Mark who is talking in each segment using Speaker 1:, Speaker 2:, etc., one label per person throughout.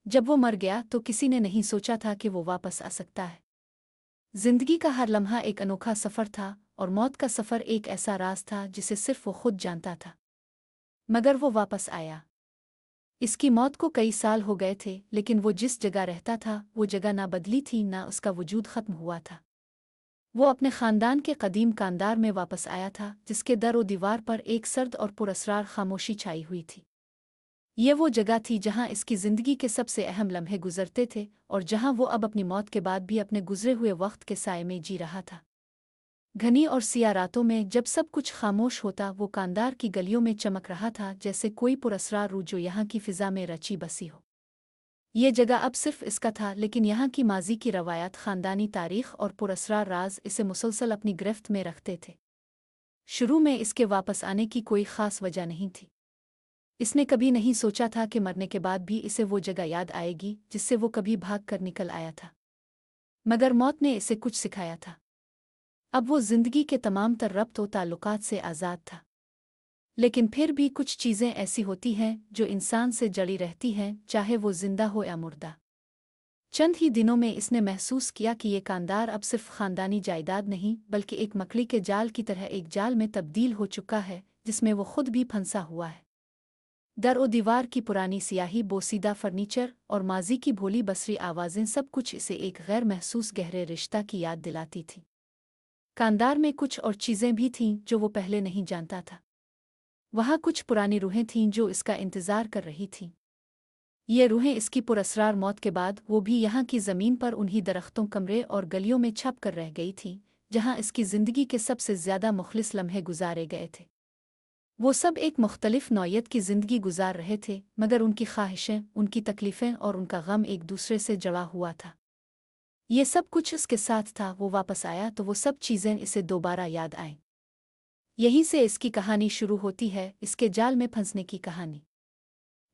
Speaker 1: जब वो मर गया तो किसी ने नहीं सोचा था कि वो वापस आ सकता है। जिंदगी का हर लम्हा एक अनोखा सफ़र था और मौत का सफ़र एक ऐसा राज था जिसे सिर्फ वो खुद जानता था। मगर वो वापस आया। इसकी मौत को कई साल हो गए थे, लेकिन वो जिस जगह रहता था वो जगह ना बदली थी, ना उसका वजूद खत्म हुआ था। वो अपने खानदान के कदीम कांदार में वापस आया था, जिसके दर और दीवार पर एक सर्द और पुरअसरार खामोशी छाई हुई थी। ये वो जगह थी जहां इसकी जिंदगी के सबसे अहम लम्हे गुजरते थे और जहां वो अब अपनी मौत के बाद भी अपने गुजरे हुए वक्त के साये में जी रहा था। घनी और सिया रातों में जब सब कुछ खामोश होता, वो कांदार की गलियों में चमक रहा था जैसे कोई पुरअसरार रूह जो यहाँ की फिजा में रची बसी हो। ये जगह अब सिर्फ इसका था, लेकिन यहाँ की माजी की रवायात, खानदानी तारीख और पुरअसरार राज इसे मुसलसल अपनी गिरफ्त में रखते थे। शुरू में इसके वापस आने की कोई खास वजह नहीं थी। इसने कभी नहीं सोचा था कि मरने के बाद भी इसे वो जगह याद आएगी जिससे वो कभी भाग कर निकल आया था। मगर मौत ने इसे कुछ सिखाया था। अब वो जिंदगी के तमाम तर रब्त व ताल्लुकात से आज़ाद था। लेकिन फिर भी कुछ चीज़ें ऐसी होती हैं जो इंसान से जड़ी रहती हैं, चाहे वो जिंदा हो या मुर्दा। चंद ही दिनों में इसने महसूस किया कि ये कांदार अब सिर्फ खानदानी जायदाद नहीं, बल्कि एक मकड़ी के जाल की तरह एक जाल में तब्दील हो चुका है जिसमें वो खुद भी फंसा हुआ है। दर ओ दीवार की पुरानी सियाही, बोसीदा फर्नीचर और माजी की भोली बसरी आवाज़ें, सब कुछ इसे एक गैर महसूस गहरे रिश्ता की याद दिलाती थी। कांदार में कुछ और चीज़ें भी थीं जो वो पहले नहीं जानता था। वहाँ कुछ पुरानी रूहें थीं जो इसका इंतज़ार कर रही थीं। ये रूहें इसकी पुरअसरार मौत के बाद वो भी यहाँ की ज़मीन पर उन्हीं दरख्तों, कमरे और गलियों में छप कर रह गई थीं जहाँ इसकी ज़िंदगी के सबसे ज़्यादा मुखलिस लम्हे गुजारे गए थे। वो सब एक मुख्तलिफ नौयत की ज़िंदगी गुजार रहे थे, मगर उनकी ख्वाहिशें, उनकी तकलीफ़ें और उनका गम एक दूसरे से जड़ा हुआ था। ये सब कुछ इसके साथ था। वो वापस आया तो वो सब चीज़ें इसे दोबारा याद आईं। यहीं से इसकी कहानी शुरू होती है, इसके जाल में फंसने की कहानी।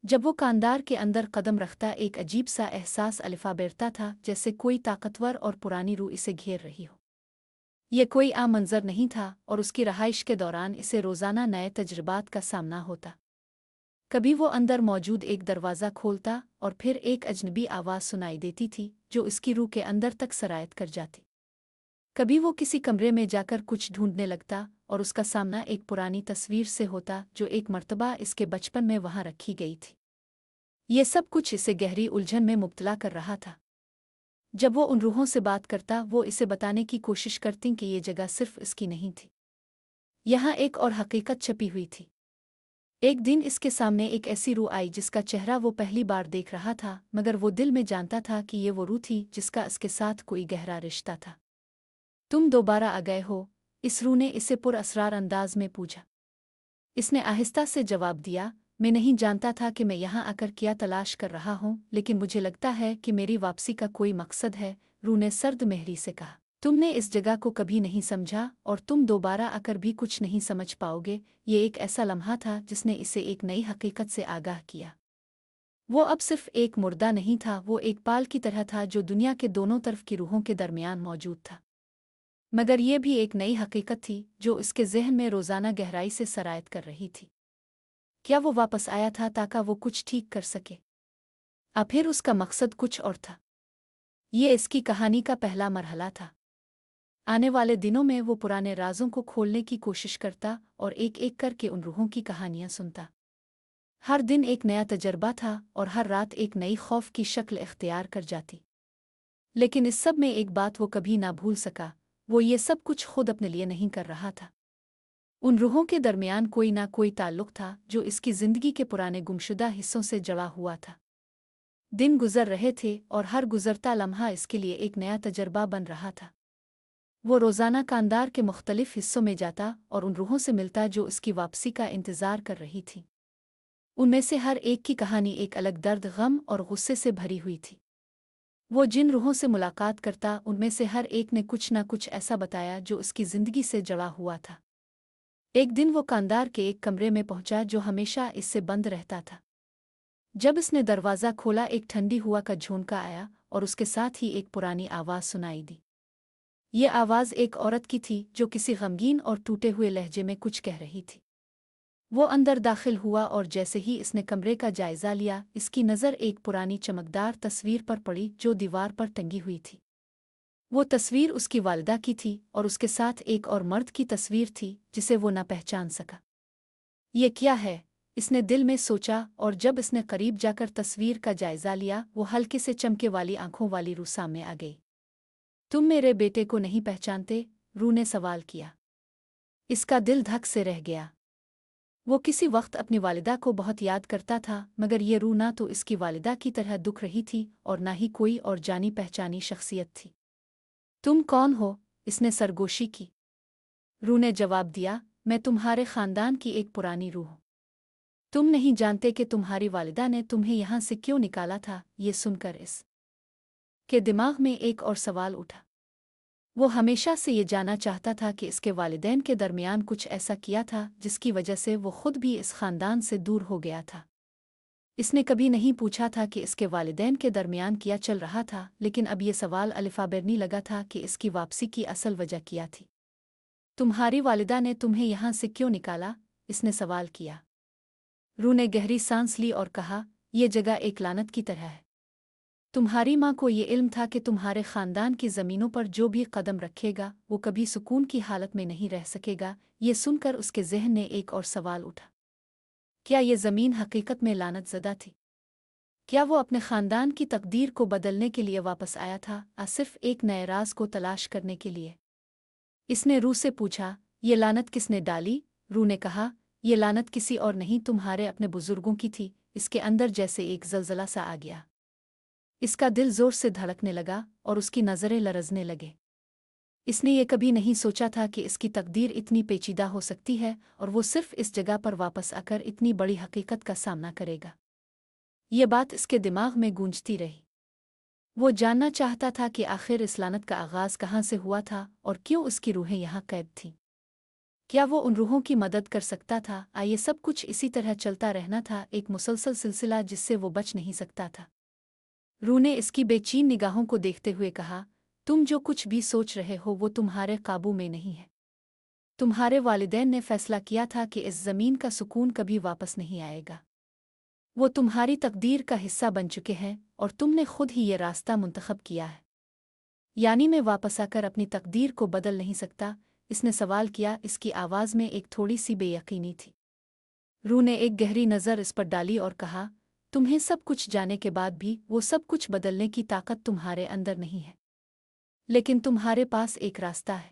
Speaker 1: जब वो कांदार के अंदर कदम रखता, एक अजीब सा एहसास अलिफा बैठता था, जैसे कोई ताकतवर और पुरानी रूह इसे घेर रही हो। ये कोई आम मंजर नहीं था और उसकी रहाइश के दौरान इसे रोज़ाना नए तजुर्बात का सामना होता। कभी वो अंदर मौजूद एक दरवाज़ा खोलता और फिर एक अजनबी आवाज़ सुनाई देती थी जो इसकी रूह के अंदर तक सरायत कर जाती। कभी वो किसी कमरे में जाकर कुछ ढूंढने लगता और उसका सामना एक पुरानी तस्वीर से होता जो एक मर्तबा इसके बचपन में वहाँ रखी गई थी। ये सब कुछ इसे गहरी उलझन में मुब्तला कर रहा था। जब वो उन रूहों से बात करता, वो इसे बताने की कोशिश करती कि ये जगह सिर्फ इसकी नहीं थी। यहाँ एक और हकीकत छपी हुई थी। एक दिन इसके सामने एक ऐसी रूह आई जिसका चेहरा वो पहली बार देख रहा था, मगर वो दिल में जानता था कि ये वो रूह थी जिसका इसके साथ कोई गहरा रिश्ता था। तुम दोबारा आ गए हो? इस रूह ने इसे पुरअसरार अंदाज में पूछा। इसने आहिस्ता से जवाब दिया, मैं नहीं जानता था कि मैं यहाँ आकर क्या तलाश कर रहा हूँ, लेकिन मुझे लगता है कि मेरी वापसी का कोई मकसद है। रूह ने सर्द मेहरी से कहा, तुमने इस जगह को कभी नहीं समझा और तुम दोबारा आकर भी कुछ नहीं समझ पाओगे। ये एक ऐसा लम्हा था जिसने इसे एक नई हकीकत से आगाह किया। वो अब सिर्फ एक मुर्दा नहीं था, वो एक पाल की तरह था जो दुनिया के दोनों तरफ की रूहों के दरमियान मौजूद था। मगर ये भी एक नई हकीकत थी जो इसके ज़हन में रोज़ाना गहराई से सरायत कर रही थी। क्या वो वापस आया था ताकि वो कुछ ठीक कर सके? फिर उसका मकसद कुछ और था। ये इसकी कहानी का पहला मरहला था। आने वाले दिनों में वो पुराने राज़ों को खोलने की कोशिश करता और एक एक करके उन रूहों की कहानियाँ सुनता। हर दिन एक नया तजर्बा था और हर रात एक नई खौफ की शक्ल इख्तियार कर जाती। लेकिन इस सब में एक बात वो कभी ना भूल सका, वो ये सब कुछ खुद अपने लिए नहीं कर रहा था। उन रूहों के दरमियान कोई ना कोई ताल्लुक था जो इसकी ज़िंदगी के पुराने गुमशुदा हिस्सों से जड़ा हुआ था। दिन गुजर रहे थे और हर गुजरता लम्हा इसके लिए एक नया तजर्बा बन रहा था। वो रोज़ाना कांदार के मुख्तलिफ हिस्सों में जाता और उन रूहों से मिलता जो इसकी वापसी का इंतज़ार कर रही थी। उनमें से हर एक की कहानी एक अलग दर्द, गम और गुस्से से भरी हुई थी। वो जिन रूहों से मुलाकात करता, उनमें से हर एक ने कुछ न कुछ ऐसा बताया जो उसकी ज़िंदगी से जड़ा हुआ था। एक दिन वो कांदार के एक कमरे में पहुंचा जो हमेशा इससे बंद रहता था। जब इसने दरवाज़ा खोला, एक ठंडी हवा का झोंका आया और उसके साथ ही एक पुरानी आवाज़ सुनाई दी। ये आवाज़ एक औरत की थी जो किसी गमगीन और टूटे हुए लहजे में कुछ कह रही थी। वो अंदर दाखिल हुआ और जैसे ही इसने कमरे का जायजा लिया, इसकी नज़र एक पुरानी चमकदार तस्वीर पर पड़ी जो दीवार पर टंगी हुई थी। वो तस्वीर उसकी वालिदा की थी और उसके साथ एक और मर्द की तस्वीर थी जिसे वो न पहचान सका। ये क्या है? इसने दिल में सोचा और जब इसने करीब जाकर तस्वीर का जायजा लिया, वो हल्के से चमके वाली आंखों वाली रू सामने आ गई। तुम मेरे बेटे को नहीं पहचानते? रू ने सवाल किया। इसका दिल धक से रह गया। वो किसी वक्त अपनी वालिदा को बहुत याद करता था, मगर ये रू ना तो इसकी वालिदा की तरह दुख रही थी और ना ही कोई और जानी पहचानी शख्सियत थी। तुम कौन हो? इसने सरगोशी की। रू ने जवाब दिया, मैं तुम्हारे खानदान की एक पुरानी रूह हूँ। तुम नहीं जानते कि तुम्हारी वालिदा ने तुम्हें यहाँ से क्यों निकाला था? ये सुनकर इस के दिमाग में एक और सवाल उठा। वो हमेशा से ये जानना चाहता था कि इसके वालिदैन के दरमियान कुछ ऐसा किया था जिसकी वजह से वो खुद भी इस खानदान से दूर हो गया था। इसने कभी नहीं पूछा था कि इसके वालिदैन के दरमियान क्या चल रहा था, लेकिन अब ये सवाल अलिफाबेरनी लगा था कि इसकी वापसी की असल वजह क्या थी। तुम्हारी वालिदा ने तुम्हें यहाँ से क्यों निकाला? इसने सवाल किया। रू ने गहरी सांस ली और कहा, यह जगह एक लानत की तरह है। तुम्हारी माँ को ये इल्म था कि तुम्हारे खानदान की ज़मीनों पर जो भी कदम रखेगा वो कभी सुकून की हालत में नहीं रह सकेगा। ये सुनकर उसके ज़हन में एक और सवाल उठा। क्या ये ज़मीन हकीकत में लानत ज़दा थी? क्या वो अपने ख़ानदान की तकदीर को बदलने के लिए वापस आया था, सिर्फ एक नए राज को तलाश करने के लिए? इसने रू से पूछा, ये लानत किसने डाली? रू ने कहा, ये लानत किसी और नहीं, तुम्हारे अपने बुजुर्गों की थी। इसके अंदर जैसे एक ज़लज़ला सा आ गया। इसका दिल जोर से धड़कने लगा और उसकी नज़रें लरज़ने लगे। इसने ये कभी नहीं सोचा था कि इसकी तकदीर इतनी पेचीदा हो सकती है और वो सिर्फ इस जगह पर वापस आकर इतनी बड़ी हकीकत का सामना करेगा। ये बात इसके दिमाग में गूंजती रही। वो जानना चाहता था कि आखिर इस लानत का आगाज़ कहाँ से हुआ था और क्यों उसकी रूहें यहाँ कैद थीं। क्या वो उन रूहों की मदद कर सकता था? ये सब कुछ इसी तरह चलता रहना था, एक मुसलसल सिलसिला जिससे वो बच नहीं सकता था। रू ने इसकी बेचैन निगाहों को देखते हुए कहा, तुम जो कुछ भी सोच रहे हो वो तुम्हारे काबू में नहीं है। तुम्हारे वालिदैन ने फैसला किया था कि इस ज़मीन का सुकून कभी वापस नहीं आएगा। वो तुम्हारी तकदीर का हिस्सा बन चुके हैं और तुमने खुद ही ये रास्ता मुंतखब किया है। यानी मैं वापस आकर अपनी तकदीर को बदल नहीं सकता? इसने सवाल किया। इसकी आवाज़ में एक थोड़ी सी बेयकीनी थी। रू ने एक गहरी नज़र इस पर डाली और कहा, तुम्हें सब कुछ जाने के बाद भी वो सब कुछ बदलने की ताकत तुम्हारे अंदर नहीं है। लेकिन तुम्हारे पास एक रास्ता है।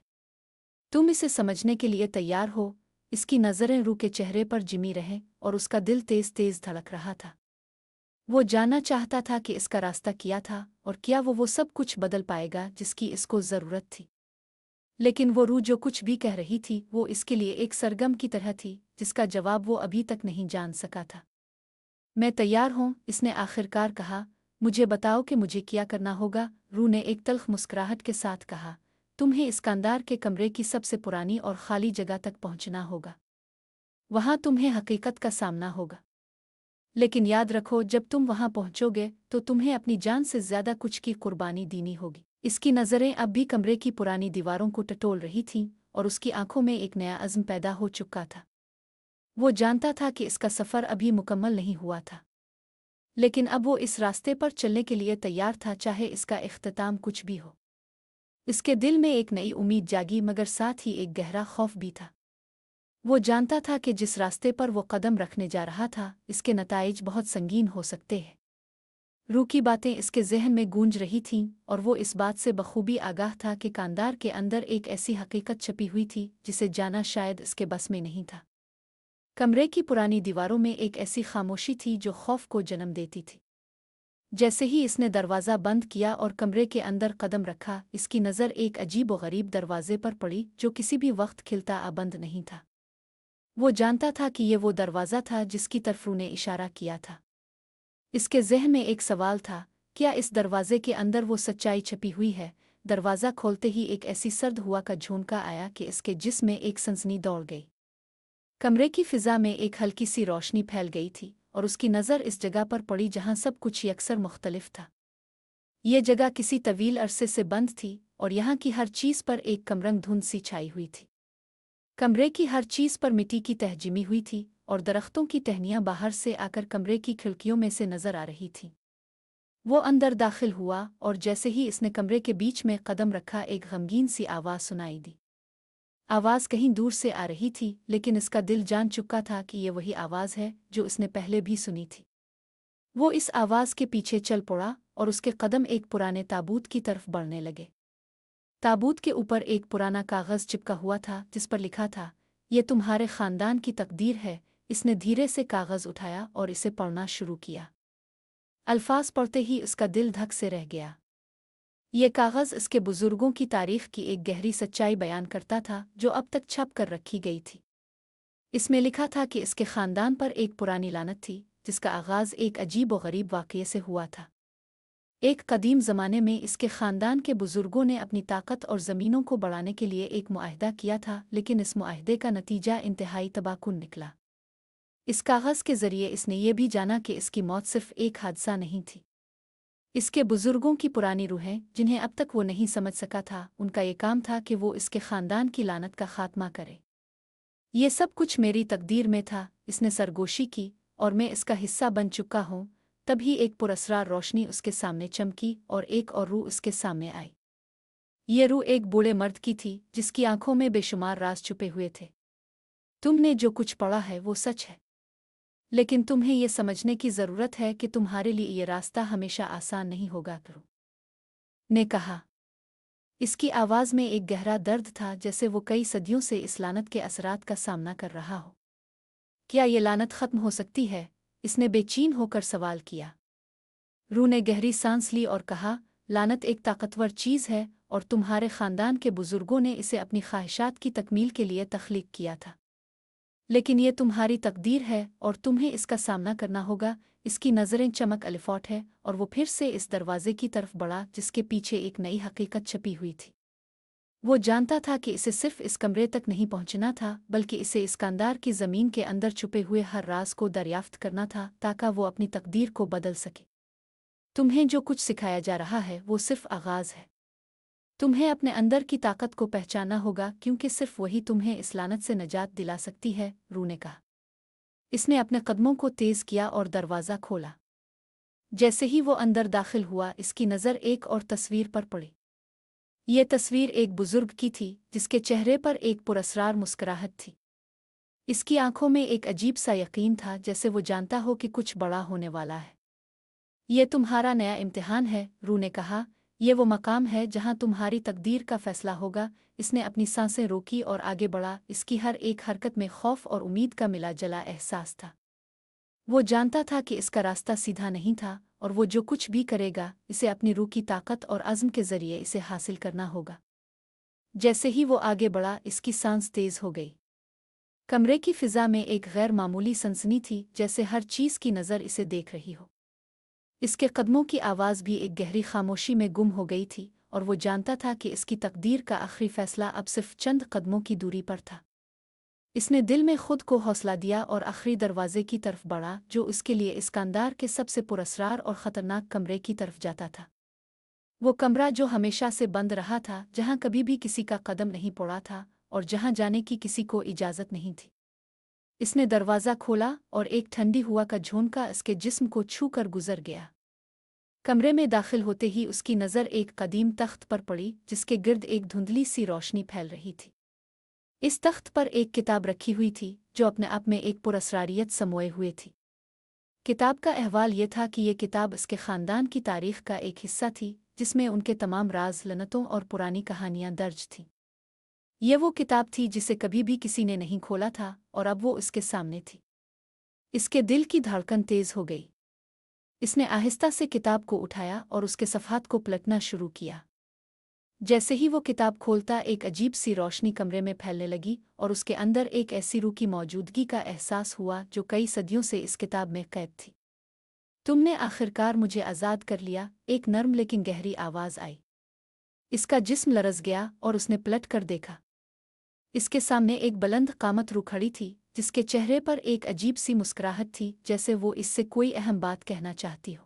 Speaker 1: तुम इसे समझने के लिए तैयार हो? इसकी नज़रें रू के चेहरे पर जिमी रहे और उसका दिल तेज तेज धड़क रहा था। वो जानना चाहता था कि इसका रास्ता क्या था और क्या वो सब कुछ बदल पाएगा जिसकी इसको ज़रूरत थी। लेकिन वो रू जो कुछ भी कह रही थी वो इसके लिए एक सरगम की तरह थी जिसका जवाब वो अभी तक नहीं जान सका था। मैं तैयार हूँ, इसने आखिरकार कहा। मुझे बताओ कि मुझे क्या करना होगा? रू ने एक तल्ख मुस्कुराहट के साथ कहा, तुम्हें इस कांदार के कमरे की सबसे पुरानी और खाली जगह तक पहुँचना होगा। वहाँ तुम्हें हकीकत का सामना होगा। लेकिन याद रखो, जब तुम वहाँ पहुँचोगे तो तुम्हें अपनी जान से ज़्यादा कुछ की कुर्बानी देनी होगी। इसकी नज़रें अब भी कमरे की पुरानी दीवारों को टटोल रही थीं और उसकी आंखों में एक नया अज़्म पैदा हो चुका था। वो जानता था कि इसका सफ़र अभी मुकम्मल नहीं हुआ था, लेकिन अब वो इस रास्ते पर चलने के लिए तैयार था, चाहे इसका इख्तिताम कुछ भी हो। इसके दिल में एक नई उम्मीद जागी, मगर साथ ही एक गहरा खौफ भी था। वो जानता था कि जिस रास्ते पर वो कदम रखने जा रहा था, इसके नताइज बहुत संगीन हो सकते हैं। रू की बातें इसके ज़हन में गूंज रही थीं और वो इस बात से बखूबी आगाह था कि कांदार के अंदर एक ऐसी हकीकत छपी हुई थी जिसे जाना शायद इसके बस में नहीं था। कमरे की पुरानी दीवारों में एक ऐसी खामोशी थी जो खौफ को जन्म देती थी। जैसे ही इसने दरवाज़ा बंद किया और कमरे के अंदर कदम रखा, इसकी नज़र एक अजीब व गरीब दरवाजे पर पड़ी जो किसी भी वक्त खिलता बंद नहीं था। वो जानता था कि ये वो दरवाज़ा था जिसकी तरफ रू ने इशारा किया था। इसके ज़हन में एक सवाल था, क्या इस दरवाजे के अंदर वो सच्चाई छपी हुई है? दरवाज़ा खोलते ही एक ऐसी सर्द हुआ का झोंका आया कि इसके जिस्म में एक सनसनी दौड़ गई। कमरे की फ़िज़ा में एक हल्की सी रोशनी फैल गई थी और उसकी नज़र इस जगह पर पड़ी जहाँ सब कुछ यकसर मुख्तलिफ था। ये जगह किसी तवील अरसे से बंद थी और यहाँ की हर चीज़ पर एक कमरंग धुंध सी छाई हुई थी। कमरे की हर चीज़ पर मिट्टी की तह जिमी हुई थी और दरख्तों की टहनियाँ बाहर से आकर कमरे की खिड़कियों में से नजर आ रही थीं। वो अंदर दाखिल हुआ और जैसे ही इसने कमरे के बीच में कदम रखा एक गमगीन सी आवाज़ सुनाई दी। आवाज़ कहीं दूर से आ रही थी, लेकिन इसका दिल जान चुका था कि ये वही आवाज़ है जो इसने पहले भी सुनी थी। वो इस आवाज़ के पीछे चल पड़ा और उसके कदम एक पुराने ताबूत की तरफ बढ़ने लगे। ताबूत के ऊपर एक पुराना कागज़ चिपका हुआ था जिस पर लिखा था, ये तुम्हारे ख़ानदान की तकदीर है। इसने धीरे से कागज़ उठाया और इसे पढ़ना शुरू किया। अल्फाज पढ़ते ही उसका दिल धक से रह गया। ये कागज़ इसके बुज़ुर्गों की तारीख़ की एक गहरी सच्चाई बयान करता था जो अब तक छप कर रखी गई थी। इसमें लिखा था कि इसके ख़ानदान पर एक पुरानी लानत थी जिसका आगाज़ एक अजीब व गरीब वाक़ये से हुआ था। एक कदीम ज़माने में इसके ख़ानदान के बुज़ुर्गों ने अपनी ताकत और ज़मीनों को बढ़ाने के लिए एक मुआहदा किया था, लेकिन इस मुआहदे का नतीजा इंतहाई तबाहकुन निकला। इस कागज़ के ज़रिए इसने ये भी जाना कि इसकी मौत सिर्फ़ एक हादसा नहीं थी। इसके बुज़ुर्गों की पुरानी रूहें, जिन्हें अब तक वो नहीं समझ सका था, उनका ये काम था कि वो इसके ख़ानदान की लानत का ख़ात्मा करे। ये सब कुछ मेरी तकदीर में था, इसने सरगोशी की, और मैं इसका हिस्सा बन चुका हूँ। तभी एक पुरस्रार रोशनी उसके सामने चमकी और एक और रूह उसके सामने आई। ये रूह एक बूढ़े मर्द की थी जिसकी आंखों में बेशुमार राज छुपे हुए थे। तुमने जो कुछ पढ़ा है वो सच है, लेकिन तुम्हें ये समझने की ज़रूरत है कि तुम्हारे लिए ये रास्ता हमेशा आसान नहीं होगा, रूह ने कहा। इसकी आवाज़ में एक गहरा दर्द था, जैसे वो कई सदियों से इस लानत के असरात का सामना कर रहा हो। क्या ये लानत ख़त्म हो सकती है? इसने बेचैन होकर सवाल किया। रूह ने गहरी सांस ली और कहा, लानत एक ताकतवर चीज़ है और तुम्हारे ख़ानदान के बुज़ुर्गों ने इसे अपनी ख्वाहिशात की तकमील के लिए तख्लीक किया था। लेकिन ये तुम्हारी तकदीर है और तुम्हें इसका सामना करना होगा। इसकी नज़रें चमक अलिफॉट है और वो फिर से इस दरवाजे की तरफ बढ़ा जिसके पीछे एक नई हकीकत छपी हुई थी। वो जानता था कि इसे सिर्फ इस कमरे तक नहीं पहुंचना था, बल्कि इसे इस्कंदर की ज़मीन के अंदर छुपे हुए हर राज को दरियाफ्त करना था ताकि वो अपनी तकदीर को बदल सके। तुम्हें जो कुछ सिखाया जा रहा है वो सिर्फ आगाज़ है। तुम्हें अपने अंदर की ताकत को पहचानना होगा, क्योंकि सिर्फ वही तुम्हें इस लानत से निजात दिला सकती है, रूह ने कहा। इसने अपने कदमों को तेज़ किया और दरवाज़ा खोला। जैसे ही वो अंदर दाखिल हुआ, इसकी नज़र एक और तस्वीर पर पड़ी। ये तस्वीर एक बुजुर्ग की थी जिसके चेहरे पर एक पुरस्रार मुस्कुराहट थी। इसकी आंखों में एक अजीब सा यकीन था, जैसे वो जानता हो कि कुछ बड़ा होने वाला है। ये तुम्हारा नया इम्तिहान है, रूह ने कहा। ये वो मकाम है जहां तुम्हारी तकदीर का फैसला होगा। इसने अपनी सांसें रोकी और आगे बढ़ा। इसकी हर एक हरकत में खौफ और उम्मीद का मिला जला एहसास था। वो जानता था कि इसका रास्ता सीधा नहीं था, और वो जो कुछ भी करेगा, इसे अपनी रूह की ताकत और अज़्म के ज़रिए इसे हासिल करना होगा। जैसे ही वो आगे बढ़ा, इसकी सांस तेज़ हो गई। कमरे की फ़िज़ा में एक गैर मामूली सनसनी थी, जैसे हर चीज़ की नज़र इसे देख रही हो। इसके कदमों की आवाज़ भी एक गहरी खामोशी में गुम हो गई थी, और वो जानता था कि इसकी तकदीर का आखिरी फ़ैसला अब सिर्फ चंद कदमों की दूरी पर था। इसने दिल में खुद को हौसला दिया और आखिरी दरवाजे की तरफ बढ़ा, जो उसके लिए इस्कंदर के सबसे पुरस्रार और ख़तरनाक कमरे की तरफ जाता था। वो कमरा जो हमेशा से बंद रहा था, जहाँ कभी भी किसी का कदम नहीं पड़ा था और जहाँ जाने की किसी को इजाज़त नहीं थी। इसने दरवाज़ा खोला और एक ठंडी हवा का झोंका इसके जिस्म को छू कर गुजर गया। कमरे में दाखिल होते ही उसकी नज़र एक कदीम तख्त पर पड़ी जिसके गिर्द एक धुंधली सी रोशनी फैल रही थी। इस तख्त पर एक किताब रखी हुई थी जो अपने आप में एक पुरस्रारियत समोए हुए थी। किताब का अहवाल ये था कि ये किताब इसके ख़ानदान की तारीख़ का एक हिस्सा थी, जिसमें उनके तमाम राज, लनतों और पुरानी कहानियाँ दर्ज थीं। ये वो किताब थी जिसे कभी भी किसी ने नहीं खोला था, और अब वो इसके सामने थी। इसके दिल की धड़कन तेज़ हो गई। इसने आहिस्ता से किताब को उठाया और उसके सफ़हात को पलटना शुरू किया। जैसे ही वो किताब खोलता, एक अजीब सी रोशनी कमरे में फैलने लगी और उसके अंदर एक ऐसी रूह की मौजूदगी का एहसास हुआ जो कई सदियों से इस किताब में कैद थी। तुमने आखिरकार मुझे आज़ाद कर लिया, एक नर्म लेकिन गहरी आवाज़ आई। इसका जिस्म लरज़ गया और उसने पलट कर देखा। इसके सामने एक बुलंद कामत रूह खड़ी थी, जिसके चेहरे पर एक अजीब सी मुस्कुराहट थी, जैसे वो इससे कोई अहम बात कहना चाहती हो।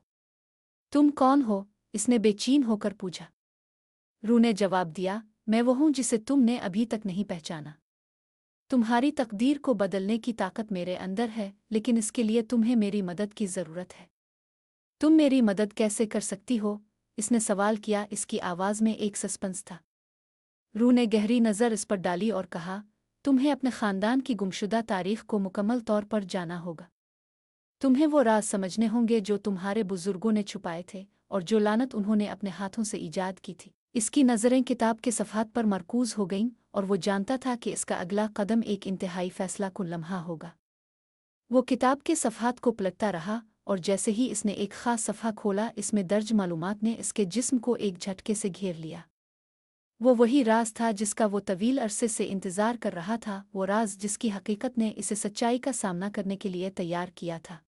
Speaker 1: तुम कौन हो? इसने बेचैन होकर पूछा। रूह ने जवाब दिया, मैं वो हूँ जिसे तुमने अभी तक नहीं पहचाना। तुम्हारी तकदीर को बदलने की ताकत मेरे अंदर है, लेकिन इसके लिए तुम्हें मेरी मदद की ज़रूरत है। तुम मेरी मदद कैसे कर सकती हो? इसने सवाल किया। इसकी आवाज़ में एक सस्पेंस था। रूह ने गहरी नज़र इस पर डाली और कहा, तुम्हें अपने ख़ानदान की गुमशुदा तारीख़ को मुकम्मल तौर पर जाना होगा। तुम्हें वो राज समझने होंगे जो तुम्हारे बुजुर्गों ने छुपाए थे और जो लानत उन्होंने अपने हाथों से ईजाद की थी। इसकी नज़रें किताब के सफ़हात पर मरकूज़ हो गईं और वो जानता था कि इसका अगला कदम एक इंतहाई फ़ैसला कुन लम्हा होगा। वो किताब के सफ़हात को पलटता रहा और जैसे ही इसने एक ख़ास सफ़हा खोला, इसमें दर्ज मालूमात ने इसके जिस्म को एक झटके से घेर लिया। वो वही राज था जिसका वो तवील अरसे से इंतज़ार कर रहा था, वो राज जिसकी हकीकत ने इसे सच्चाई का सामना करने के लिए तैयार किया था।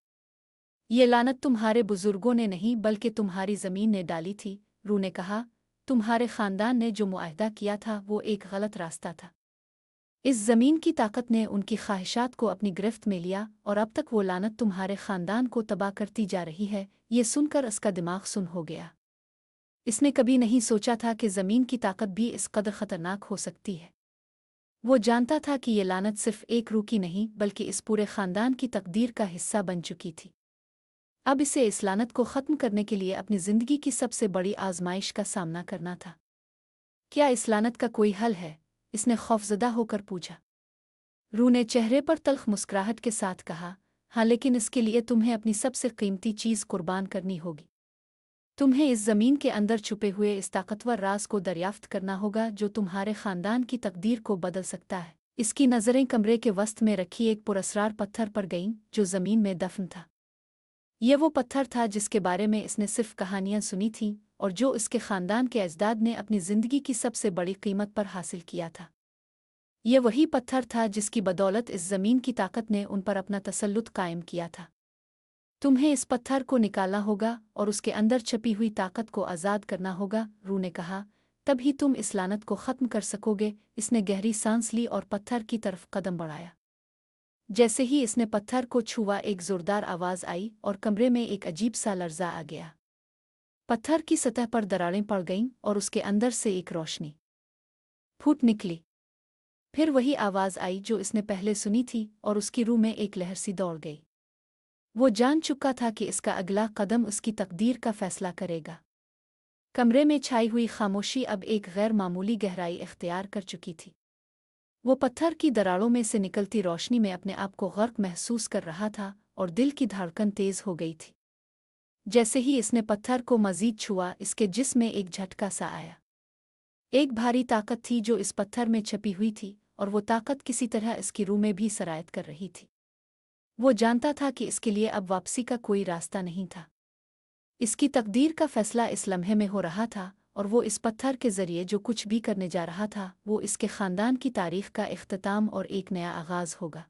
Speaker 1: ये लानत तुम्हारे बुजुर्गों ने नहीं बल्कि तुम्हारी ज़मीन ने डाली थी, रूह ने कहा। तुम्हारे ख़ानदान ने जो मुआहदा किया था वो एक गलत रास्ता था। इस ज़मीन की ताकत ने उनकी ख्वाहिशात को अपनी गिरफ्त में लिया और अब तक वो लानत तुम्हारे ख़ानदान को तबाह करती जा रही है। ये सुनकर उसका दिमाग सुन हो गया। इसने कभी नहीं सोचा था कि ज़मीन की ताकत भी इस कदर ख़तरनाक हो सकती है। वो जानता था कि ये लानत सिर्फ एक रूह की नहीं बल्कि इस पूरे ख़ानदान की तकदीर का हिस्सा बन चुकी थी। अब इसे इस लानत को ख़त्म करने के लिए अपनी ज़िंदगी की सबसे बड़ी आज़माइश का सामना करना था। क्या इस लानत का कोई हल है? इसने खौफज़दा होकर पूछा। रूह ने चेहरे पर तल्ख़ मुस्कुराहट के साथ कहा, हाँ, लेकिन इसके लिए तुम्हें अपनी सबसे कीमती चीज़ कुर्बान करनी होगी। तुम्हें इस ज़मीन के अंदर छुपे हुए इस ताकतवर राज को दरियाफ्त करना होगा जो तुम्हारे ख़ानदान की तकदीर को बदल सकता है। इसकी नज़रें कमरे के वस्त में रखी एक पुरस्रार पत्थर पर गईं जो ज़मीन में दफन था। ये वो पत्थर था जिसके बारे में इसने सिर्फ कहानियां सुनी थीं और जो इसके ख़ानदान के अजदाद ने अपनी ज़िंदगी की सबसे बड़ी कीमत पर हासिल किया था। ये वही पत्थर था जिसकी बदौलत इस ज़मीन की ताकत ने उन पर अपना तसल्लुत कायम किया था। तुम्हें इस पत्थर को निकालना होगा और उसके अंदर छपी हुई ताकत को आज़ाद करना होगा, रूह ने कहा। तभी तुम इस लानत को ख़त्म कर सकोगे। इसने गहरी सांस ली और पत्थर की तरफ कदम बढ़ाया। जैसे ही इसने पत्थर को छुआ, एक ज़ोरदार आवाज़ आई और कमरे में एक अजीब सा लर्ज़ा आ गया। पत्थर की सतह पर दरारें पड़ गईं और उसके अंदर से एक रोशनी फूट निकली। फिर वही आवाज़ आई जो इसने पहले सुनी थी और उसकी रूह में एक लहर सी दौड़ गई। वो जान चुका था कि इसका अगला कदम उसकी तकदीर का फैसला करेगा। कमरे में छाई हुई खामोशी अब एक गैर मामूली गहराई इख्तियार कर चुकी थी। वो पत्थर की दरारों में से निकलती रोशनी में अपने आप को गर्क महसूस कर रहा था और दिल की धड़कन तेज हो गई थी। जैसे ही इसने पत्थर को मजीद छुआ, इसके जिस्म में एक झटका सा आया। एक भारी ताकत थी जो इस पत्थर में छपी हुई थी और वो ताकत किसी तरह इसकी रूह में भी सरायत कर रही थी। वो जानता था कि इसके लिए अब वापसी का कोई रास्ता नहीं था। इसकी तकदीर का फैसला इस लम्हे में हो रहा था और वो इस पत्थर के ज़रिए जो कुछ भी करने जा रहा था वो इसके ख़ानदान की तारीख़ का इख्तिताम और एक नया आगाज़ होगा।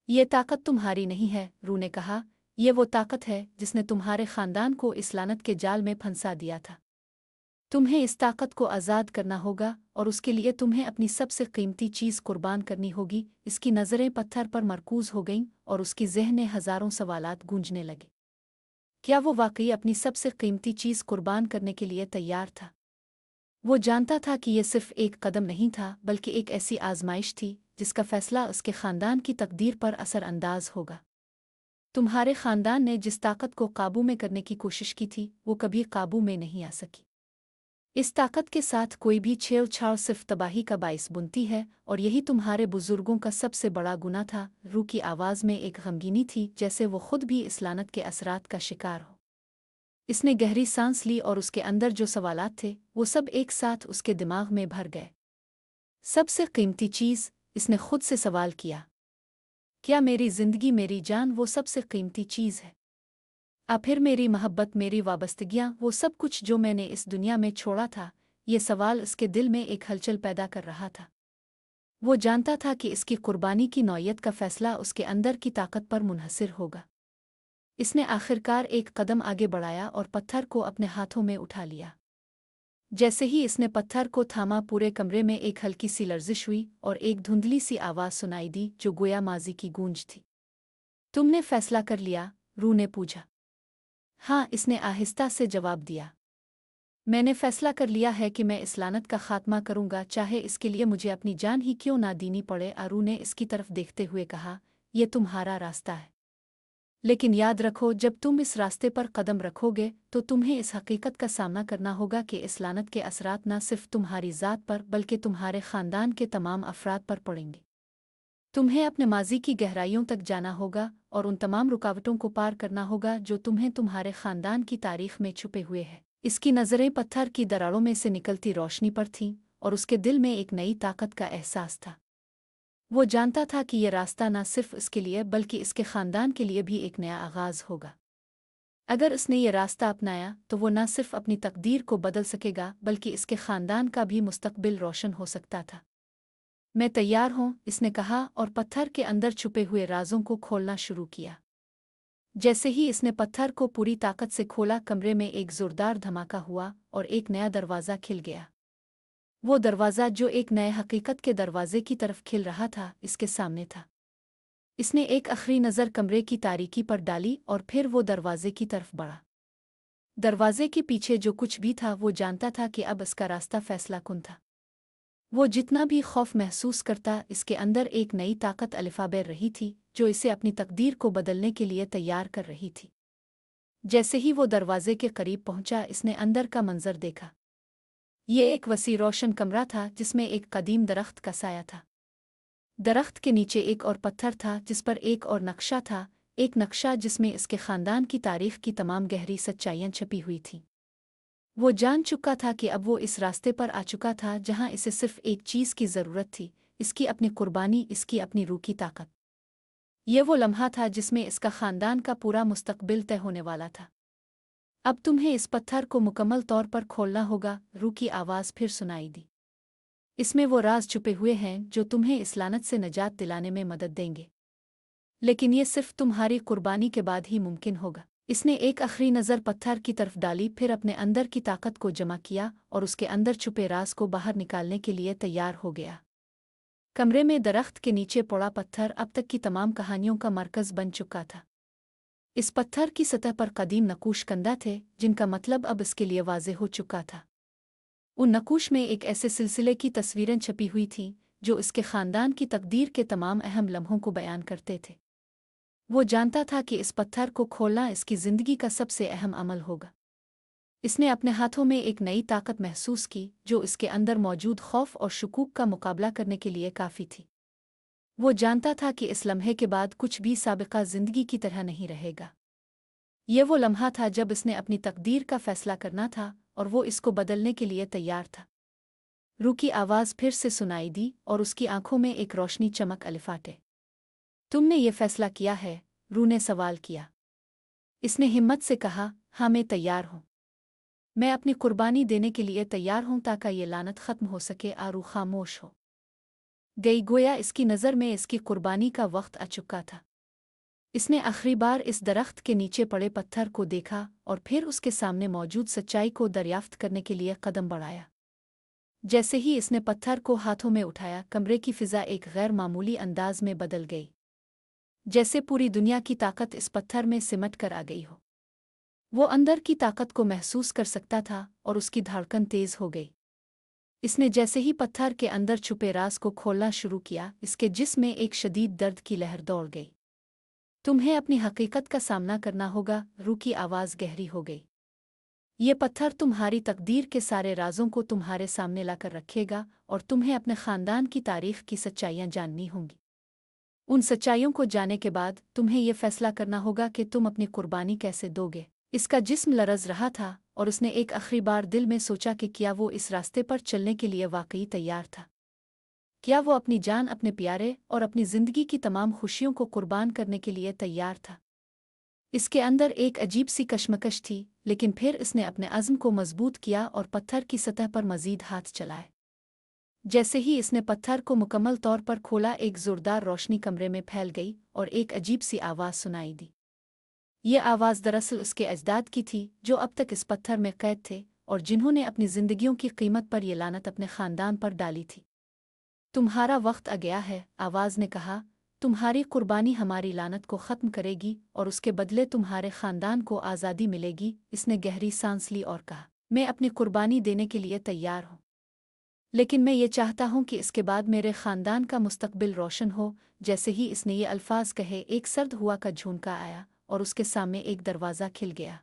Speaker 1: ये ताकत तुम्हारी नहीं है, रूह ने कहा। ये वो ताकत है जिसने तुम्हारे ख़ानदान को इस लानत के जाल में फंसा दिया था। तुम्हें इस ताकत को आज़ाद करना होगा और उसके लिए तुम्हें अपनी सबसे कीमती चीज़ कुर्बान करनी होगी। इसकी नज़रें पत्थर पर मरकूज़ हो गईं और उसकी ज़हन में हज़ारों सवालात गूंजने लगे। क्या वो वाकई अपनी सबसे कीमती चीज़ कुर्बान करने के लिए तैयार था? वो जानता था कि यह सिर्फ एक कदम नहीं था बल्कि एक ऐसी आज़माइश थी जिसका फ़ैसला उसके ख़ानदान की तकदीर पर असरअंदाज होगा। तुम्हारे ख़ानदान ने जिस ताकत को काबू में करने की कोशिश की थी वो कभी काबू में नहीं आ सकी। इस ताकत के साथ कोई भी छेड़छाड़ सिर्फ तबाही का बाइस बुनती है और यही तुम्हारे बुजुर्गों का सबसे बड़ा गुनाह था। रूह की आवाज़ में एक गमगीनी थी, जैसे वो खुद भी इस लानत के असरात का शिकार हो। इसने गहरी सांस ली और उसके अंदर जो सवालात थे वो सब एक साथ उसके दिमाग में भर गए। सबसे कीमती चीज़, इसने खुद से सवाल किया। क्या मेरी ज़िंदगी, मेरी जान वो सबसे कीमती चीज़ है? फिर मेरी मोहब्बत, मेरी वाबस्तगियाँ, वो सब कुछ जो मैंने इस दुनिया में छोड़ा था? ये सवाल उसके दिल में एक हलचल पैदा कर रहा था। वो जानता था कि इसकी कुर्बानी की नौयत का फ़ैसला उसके अंदर की ताकत पर मुनहसर होगा। इसने आखिरकार एक कदम आगे बढ़ाया और पत्थर को अपने हाथों में उठा लिया। जैसे ही इसने पत्थर को थामा, पूरे कमरे में एक हल्की सी लर्जिश हुई और एक धुंधली सी आवाज़ सुनाई दी जो गोया माजी की गूंज थी। तुमने फैसला कर लिया? रूह ने पूछा। हाँ, इसने आहिस्ता से जवाब दिया। मैंने फैसला कर लिया है कि मैं इस लानत का खात्मा करूंगा, चाहे इसके लिए मुझे अपनी जान ही क्यों ना देनी पड़े। आरू ने इसकी तरफ देखते हुए कहा, यह तुम्हारा रास्ता है, लेकिन याद रखो, जब तुम इस रास्ते पर कदम रखोगे तो तुम्हें इस हकीकत का सामना करना होगा कि इस लानत के असरात न सिर्फ तुम्हारी ज़ात पर बल्कि तुम्हारे ख़ानदान के तमाम अफराद पर पड़ेंगे। तुम्हें अपने माजी की गहराइयों तक जाना होगा और उन तमाम रुकावटों को पार करना होगा जो तुम्हें तुम्हारे ख़ानदान की तारीख में छुपे हुए हैं। इसकी नज़रें पत्थर की दरारों में से निकलती रोशनी पर थीं और उसके दिल में एक नई ताकत का एहसास था। वो जानता था कि यह रास्ता न सिर्फ इसके लिए बल्कि इसके ख़ानदान के लिए भी एक नया आगाज़ होगा। अगर उसने ये रास्ता अपनाया तो वो न सिर्फ अपनी तकदीर को बदल सकेगा बल्कि इसके ख़ानदान का भी मुस्तकबिल रोशन हो सकता था। मैं तैयार हूँ, इसने कहा और पत्थर के अंदर छुपे हुए राज़ों को खोलना शुरू किया। जैसे ही इसने पत्थर को पूरी ताकत से खोला, कमरे में एक ज़ोरदार धमाका हुआ और एक नया दरवाज़ा खिल गया। वो दरवाज़ा जो एक नए हकीकत के दरवाजे की तरफ खिल रहा था, इसके सामने था। इसने एक आखिरी नज़र कमरे की तारीकी पर डाली और फिर वो दरवाजे की तरफ बढ़ा। दरवाजे के पीछे जो कुछ भी था, वो जानता था कि अब इसका रास्ता फैसलाकुन था। वो जितना भी खौफ महसूस करता, इसके अंदर एक नई ताकत अलिफाबेर रही थी जो इसे अपनी तकदीर को बदलने के लिए तैयार कर रही थी। जैसे ही वो दरवाजे के करीब पहुंचा, इसने अंदर का मंजर देखा। ये एक वसी रोशन कमरा था जिसमें एक कदीम दरख्त का साया था। दरख्त के नीचे एक और पत्थर था जिस पर एक और नक्शा था, एक नक्शा जिसमें इसके ख़ानदान की तारीख की तमाम गहरी सच्चाइयाँ छपी हुई थीं। वो जान चुका था कि अब वो इस रास्ते पर आ चुका था जहाँ इसे सिर्फ एक चीज़ की ज़रूरत थी, इसकी अपनी कुर्बानी, इसकी अपनी रूह की ताकत। ये वो लम्हा था जिसमें इसका ख़ानदान का पूरा मुस्तकबिल तय होने वाला था। अब तुम्हें इस पत्थर को मुकम्मल तौर पर खोलना होगा, रूह की आवाज़ फिर सुनाई दी। इसमें वो राज छुपे हुए हैं जो तुम्हें इस लानत से निजात दिलाने में मदद देंगे, लेकिन ये सिर्फ तुम्हारी कुर्बानी के बाद ही मुमकिन होगा। इसने एक आखिरी नज़र पत्थर की तरफ डाली, फिर अपने अंदर की ताकत को जमा किया और उसके अंदर छुपे राज को बाहर निकालने के लिए तैयार हो गया। कमरे में दरख्त के नीचे पड़ा पत्थर अब तक की तमाम कहानियों का मरकज़ बन चुका था। इस पत्थर की सतह पर कदीम नकूशकंदा थे जिनका मतलब अब इसके लिए वाज़े हो चुका था। उन नकूश में एक ऐसे सिलसिले की तस्वीरें छपी हुई थीं जो इसके ख़ानदान की तकदीर के तमाम अहम लम्हों को बयान करते थे। वो जानता था कि इस पत्थर को खोलना इसकी ज़िंदगी का सबसे अहम अमल होगा। इसने अपने हाथों में एक नई ताकत महसूस की जो इसके अंदर मौजूद खौफ और शुकूक का मुकाबला करने के लिए काफ़ी थी। वो जानता था कि इस लम्हे के बाद कुछ भी साबिक़ा ज़िंदगी की तरह नहीं रहेगा। ये वो लम्हा था जब इसने अपनी तकदीर का फ़ैसला करना था और वो इसको बदलने के लिए तैयार था। रूह की आवाज़ फिर से सुनाई दी और उसकी आंखों में एक रोशनी चमक अलिफाटे। तुमने ये फ़ैसला किया है? रूह ने सवाल किया। इसने हिम्मत से कहा, हाँ, मैं तैयार हूँ। मैं अपनी कुर्बानी देने के लिए तैयार हूँ ताकि ये लानत ख़त्म हो सके। आरू खामोश हो गई, गोया इसकी नज़र में इसकी कुर्बानी का वक्त आ चुका था। इसने आखिरी बार इस दरख्त के नीचे पड़े पत्थर को देखा और फिर उसके सामने मौजूद सच्चाई को दरियाफ्त करने के लिए कदम बढ़ाया। जैसे ही इसने पत्थर को हाथों में उठाया, कमरे की फ़िज़ा एक गैर मामूली अंदाज में बदल गई, जैसे पूरी दुनिया की ताकत इस पत्थर में सिमट कर आ गई हो। वो अंदर की ताकत को महसूस कर सकता था और उसकी धड़कन तेज़ हो गई। इसने जैसे ही पत्थर के अंदर छुपे राज को खोलना शुरू किया, इसके जिस्म में एक शदीद दर्द की लहर दौड़ गई। तुम्हें अपनी हकीकत का सामना करना होगा, रूह की आवाज़ गहरी हो गई। ये पत्थर तुम्हारी तकदीर के सारे राजों को तुम्हारे सामने लाकर रखेगा और तुम्हें अपने ख़ानदान की तारीख़ की सच्चाइयाँ जाननी होंगी। उन सच्चाइयों को जानने के बाद तुम्हें ये फ़ैसला करना होगा कि तुम अपनी कुर्बानी कैसे दोगे। इसका जिस्म लरज़ रहा था और उसने एक आखिरी बार दिल में सोचा कि क्या वो इस रास्ते पर चलने के लिए वाकई तैयार था। क्या वो अपनी जान, अपने प्यारे और अपनी ज़िंदगी की तमाम खुशियों को कुर्बान करने के लिए तैयार था। इसके अंदर एक अजीब सी कशमकश थी, लेकिन फिर इसने अपने अज़्म को मजबूत किया और पत्थर की सतह पर मज़ीद हाथ चलाए। जैसे ही इसने पत्थर को मुकम्मल तौर पर खोला, एक ज़ोरदार रोशनी कमरे में फैल गई और एक अजीब सी आवाज़ सुनाई दी। ये आवाज़ दरअसल उसके अजदाद की थी जो अब तक इस पत्थर में कैद थे और जिन्होंने अपनी ज़िंदगियों की कीमत पर यह लानत अपने ख़ानदान पर डाली थी। तुम्हारा वक्त आ गया है, आवाज़ ने कहा। तुम्हारी कुर्बानी हमारी लानत को ख़त्म करेगी और उसके बदले तुम्हारे ख़ानदान को आज़ादी मिलेगी। इसने गहरी सांस ली और कहा, मैं अपनी कुर्बानी देने के लिए तैयार हूँ, लेकिन मैं ये चाहता हूँ कि इसके बाद मेरे ख़ानदान का मुस्तकबिल रोशन हो। जैसे ही इसने ये अल्फाज कहे, एक सर्द हुआ का झोंका आया और उसके सामने एक दरवाज़ा खिल गया।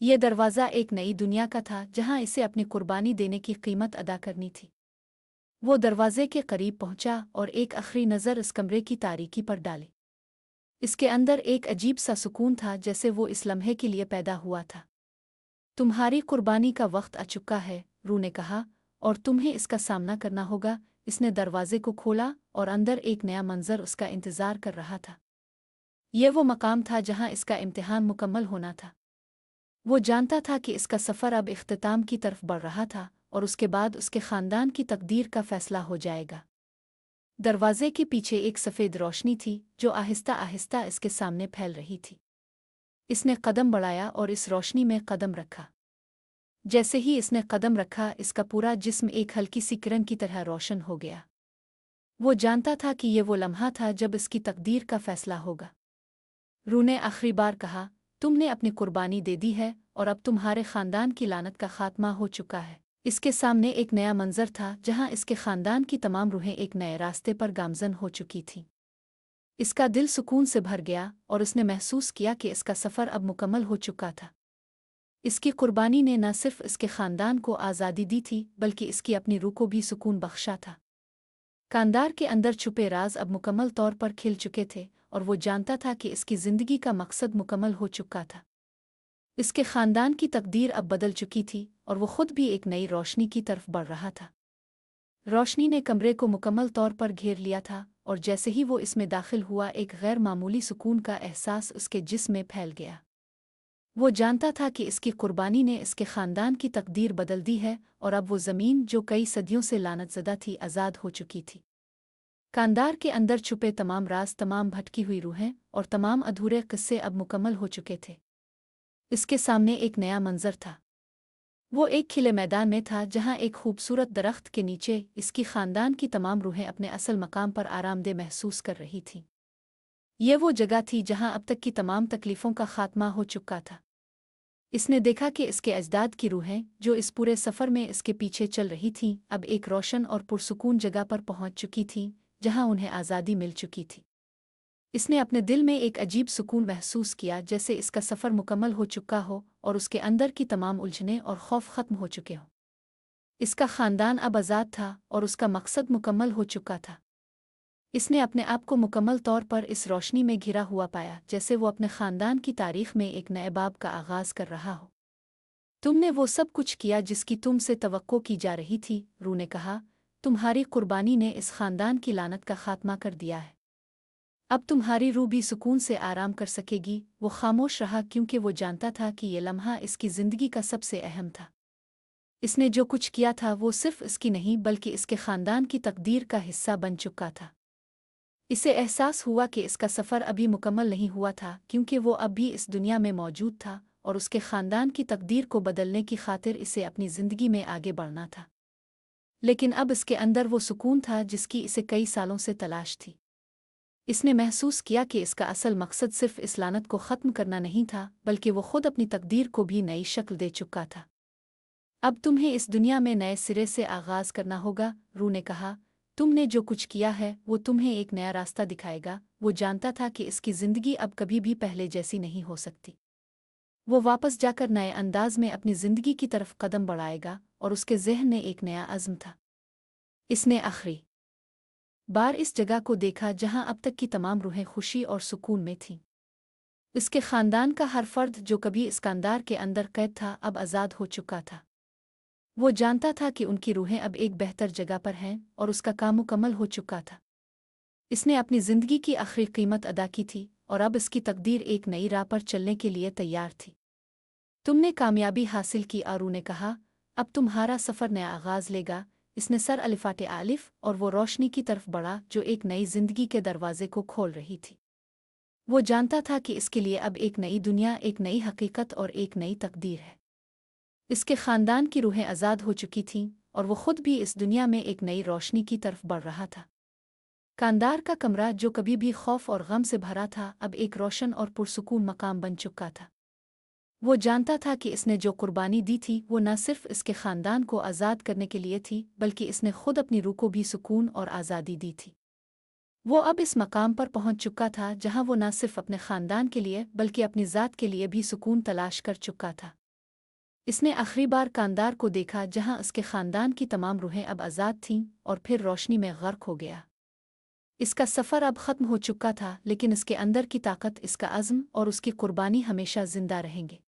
Speaker 1: ये दरवाज़ा एक नई दुनिया का था, जहाँ इसे अपनी कुर्बानी देने की कीमत अदा करनी थी। वो दरवाजे के करीब पहुंचा और एक आखिरी नज़र इस कमरे की तारीकी पर डाली। इसके अंदर एक अजीब सा सुकून था, जैसे वो इस लम्हे के लिए पैदा हुआ था। तुम्हारी कुर्बानी का वक्त आ चुका है, रू ने कहा, और तुम्हें इसका सामना करना होगा। इसने दरवाजे को खोला और अंदर एक नया मंजर उसका इंतजार कर रहा था। ये वो मकाम था जहां इसका इम्तिहान मुकम्मल होना था। वो जानता था कि इसका सफ़र अब इख्तिताम की तरफ बढ़ रहा था और उसके बाद उसके ख़ानदान की तकदीर का फ़ैसला हो जाएगा। दरवाजे के पीछे एक सफ़ेद रोशनी थी जो आहिस्ता आहिस्ता इसके सामने फैल रही थी। इसने कदम बढ़ाया और इस रोशनी में कदम रखा। जैसे ही इसने कदम रखा, इसका पूरा जिस्म एक हल्की सी किरण की तरह रोशन हो गया। वो जानता था कि ये वो लम्हा था जब इसकी तकदीर का फ़ैसला होगा। रू ने आखिरी बार कहा, तुमने अपनी कुर्बानी दे दी है और अब तुम्हारे ख़ानदान की लानत का ख़ात्मा हो चुका है। इसके सामने एक नया मंजर था, जहां इसके ख़ानदान की तमाम रूहें एक नए रास्ते पर गामज़न हो चुकी थीं। इसका दिल सुकून से भर गया और उसने महसूस किया कि इसका सफ़र अब मुकम्मल हो चुका था। इसकी कुर्बानी ने न सिर्फ इसके ख़ानदान को आज़ादी दी थी, बल्कि इसकी अपनी रूह को भी सुकून बख्शा था। कांदार के अंदर छुपे राज अब मुकम्मल तौर पर खिल चुके थे और वो जानता था कि इसकी ज़िंदगी का मकसद मुकम्मल हो चुका था। इसके ख़ानदान की तकदीर अब बदल चुकी थी और वो खुद भी एक नई रोशनी की तरफ बढ़ रहा था। रोशनी ने कमरे को मुकम्मल तौर पर घेर लिया था और जैसे ही वो इसमें दाखिल हुआ, एक गैर मामूली सुकून का एहसास उसके जिस्म में फैल गया। वो जानता था कि इसकी कुर्बानी ने इसके ख़ानदान की तकदीर बदल दी है और अब वो ज़मीन जो कई सदियों से लानतज़दा थी, आज़ाद हो चुकी थी। कांदार के अंदर छुपे तमाम राज, तमाम भटकी हुई रूहें और तमाम अधूरे किस्से अब मुकम्मल हो चुके थे। इसके सामने एक नया मंजर था। वो एक खिले मैदान में था, जहां एक खूबसूरत दरख्त के नीचे इसकी ख़ानदान की तमाम रूहें अपने असल मकाम पर आरामदेह महसूस कर रही थीं। ये वो जगह थी जहां अब तक की तमाम तकलीफ़ों का ख़ात्मा हो चुका था। इसने देखा कि इसके अजदाद की रूहें, जो इस पूरे सफ़र में इसके पीछे चल रही थीं, अब एक रोशन और पुरसुकून जगह पर पहुंच चुकी थीं, जहां उन्हें आज़ादी मिल चुकी थी। इसने अपने दिल में एक अजीब सुकून महसूस किया, जैसे इसका सफ़र मुकम्मल हो चुका हो और उसके अंदर की तमाम उलझनें और खौफ ख़त्म हो चुके हों। इसका ख़ानदान अब आज़ाद था और उसका मकसद मुकम्मल हो चुका था। इसने अपने आप को मुकम्मल तौर पर इस रोशनी में घिरा हुआ पाया, जैसे वो अपने ख़ानदान की तारीख़ में एक नए बाब का आगाज़ कर रहा हो। तुमने वो सब कुछ किया जिसकी तुमसे तवक्को की जा रही थी, रू ने कहा। तुम्हारी कुर्बानी ने इस ख़ानदान की लानत का ख़ात्मा कर दिया है। अब तुम्हारी रूह भी सुकून से आराम कर सकेगी। वो खामोश रहा, क्योंकि वो जानता था कि ये लम्हा इसकी ज़िंदगी का सबसे अहम था। इसने जो कुछ किया था वो सिर्फ इसकी नहीं, बल्कि इसके ख़ानदान की तकदीर का हिस्सा बन चुका था। इसे एहसास हुआ कि इसका सफ़र अभी मुकम्मल नहीं हुआ था, क्योंकि वो अब भी इस दुनिया में मौजूद था और उसके ख़ानदान की तकदीर को बदलने की खातिर इसे अपनी ज़िंदगी में आगे बढ़ना था। लेकिन अब इसके अंदर वो सुकून था जिसकी इसे कई सालों से तलाश थी। इसने महसूस किया कि इसका असल मकसद सिर्फ इस लानत को ख़त्म करना नहीं था, बल्कि वो खुद अपनी तकदीर को भी नई शक्ल दे चुका था। अब तुम्हें इस दुनिया में नए सिरे से आगाज़ करना होगा, रू ने कहा। तुमने जो कुछ किया है वो तुम्हें एक नया रास्ता दिखाएगा। वो जानता था कि इसकी ज़िंदगी अब कभी भी पहले जैसी नहीं हो सकती। वो वापस जाकर नए अंदाज में अपनी ज़िंदगी की तरफ कदम बढ़ाएगा और उसके ज़हन में एक नया अज़्म था। इसने आखिरी बार इस जगह को देखा जहां अब तक की तमाम रूहें खुशी और सुकून में थीं। इसके ख़ानदान का हर फ़र्द जो कभी इस कांदार के अंदर कैद था, अब आज़ाद हो चुका था। वो जानता था कि उनकी रूहें अब एक बेहतर जगह पर हैं और उसका काम मुकम्मल हो चुका था। इसने अपनी ज़िंदगी की आखिरी कीमत अदा की थी और अब इसकी तकदीर एक नई राह पर चलने के लिए तैयार थी। तुमने कामयाबी हासिल की, आरू ने कहा। अब तुम्हारा सफ़र नया आगाज़ लेगा। इसने सर अलिफ़ाटे आलिफ और वो रोशनी की तरफ बढ़ा जो एक नई ज़िंदगी के दरवाजे को खोल रही थी। वो जानता था कि इसके लिए अब एक नई दुनिया, एक नई हकीकत और एक नई तकदीर है। इसके ख़ानदान की रूहें आज़ाद हो चुकी थीं और वो खुद भी इस दुनिया में एक नई रोशनी की तरफ बढ़ रहा था। कांदार का कमरा, जो कभी भी खौफ और गम से भरा था, अब एक रोशन और पुरसुकून मकाम बन चुका था। वो जानता था कि इसने जो कुर्बानी दी थी वो न सिर्फ इसके ख़ानदान को आज़ाद करने के लिए थी, बल्कि इसने खुद अपनी रूह को भी सुकून और आज़ादी दी थी। वो अब इस मकाम पर पहुंच चुका था जहां वो न सिर्फ अपने ख़ानदान के लिए बल्कि अपनी ज़ात के लिए भी सुकून तलाश कर चुका था। इसने आखिरी बार कांदार को देखा जहां उसके ख़ानदान की तमाम रूहें अब आज़ाद थीं और फिर रोशनी में गर्क हो गया। इसका सफ़र अब ख़त्म हो चुका था, लेकिन इसके अंदर की ताकत, इसका अज़्म और उसकी कुर्बानी हमेशा ज़िंदा रहेंगे।